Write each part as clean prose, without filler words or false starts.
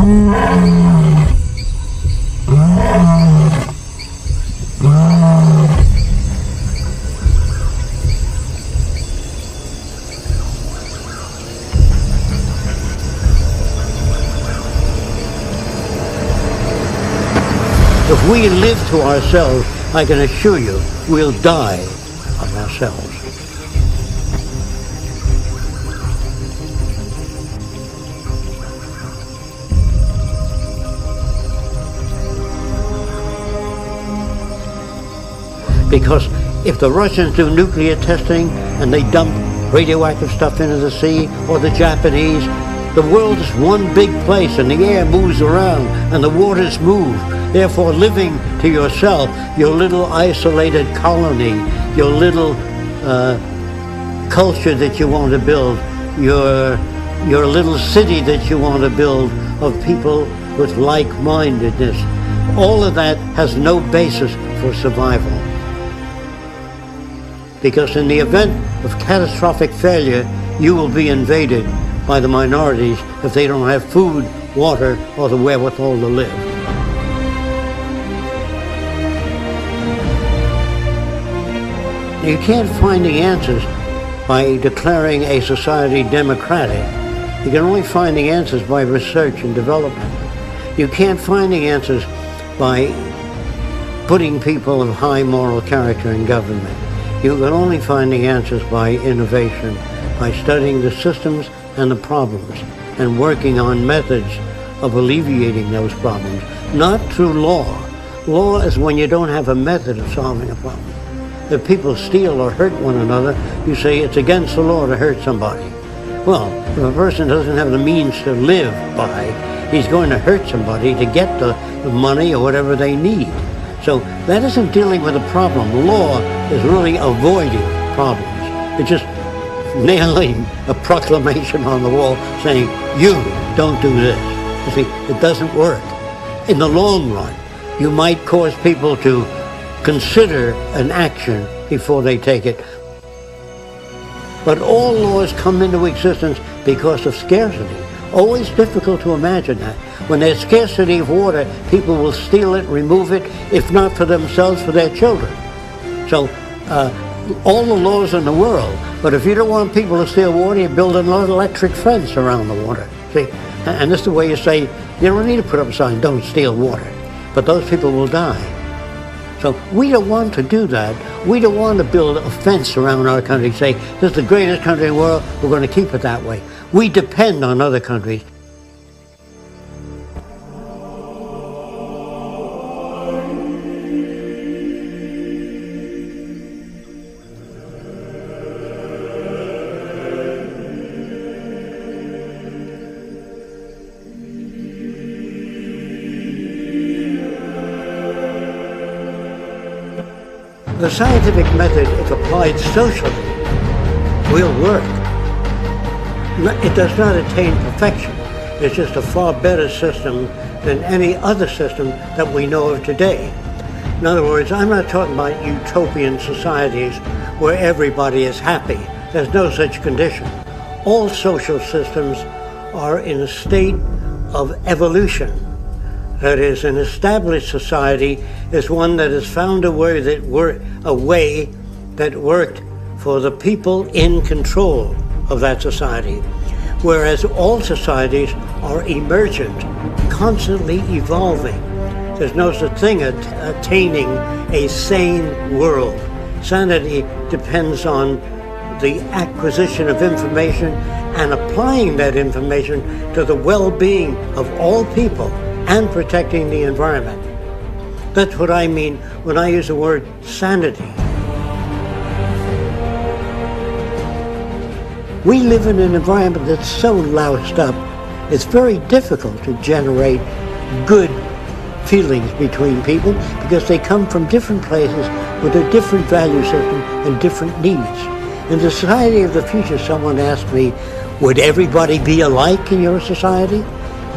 If we live to ourselves, I can assure you, we'll die of ourselves. Because if the Russians do nuclear testing and they dump radioactive stuff into the sea, or the Japanese, the world is one big place and the air moves around and the waters move. Therefore, living to yourself, your little isolated colony, your little culture that you want to build, your little city that you want to build of people with like-mindedness, all of that has no basis for survival. Because in the event of catastrophic failure, you will be invaded by the minorities if they don't have food, water, or the wherewithal to live. You can't find the answers by declaring a society democratic. You can only find the answers by research and development. You can't find the answers by putting people of high moral character in government. You can only find the answers by innovation, by studying the systems and the problems, and working on methods of alleviating those problems, not through law. Law is when you don't have a method of solving a problem. If people steal or hurt one another, you say it's against the law to hurt somebody. Well, if a person doesn't have the means to live by, he's going to hurt somebody to get the money or whatever they need. So that isn't dealing with a problem. Law is really avoiding problems. It's just nailing a proclamation on the wall saying, you don't do this. You see, it doesn't work. In the long run, you might cause people to consider an action before they take it. But all laws come into existence because of scarcity. Always difficult to imagine that. When there's scarcity of water, people will steal it, remove it, if not for themselves, for their children. So all the laws in the world, but if you don't want people to steal water, you build an electric fence around the water. See, and this is the way you say, you don't need to put up a sign, don't steal water. But those people will die. So we don't want to do that. We don't want to build a fence around our country, say, this is the greatest country in the world, we're going to keep it that way. We depend on other countries. The scientific method, if applied socially, will work. It does not attain perfection. It's just a far better system than any other system that we know of today. In other words, I'm not talking about utopian societies where everybody is happy. There's no such condition. All social systems are in a state of evolution. That is, an established society is one that has found a way that worked for the people in control of that society. Whereas all societies are emergent, constantly evolving. There's no such thing as attaining a sane world. Sanity depends on the acquisition of information and applying that information to the well-being of all people and protecting the environment. That's what I mean when I use the word sanity. We live in an environment that's so loused up, it's very difficult to generate good feelings between people because they come from different places with a different value system and different needs. In the society of the future, someone asked me, would everybody be alike in your society?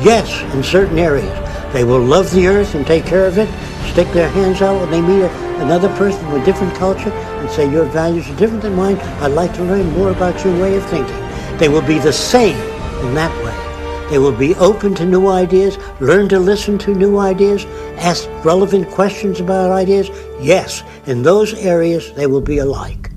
Yes, in certain areas. They will love the earth and take care of it, stick their hands out when they meet another person with different culture and say, your values are different than mine, I'd like to learn more about your way of thinking. They will be the same in that way. They will be open to new ideas, learn to listen to new ideas, ask relevant questions about ideas. Yes, in those areas they will be alike.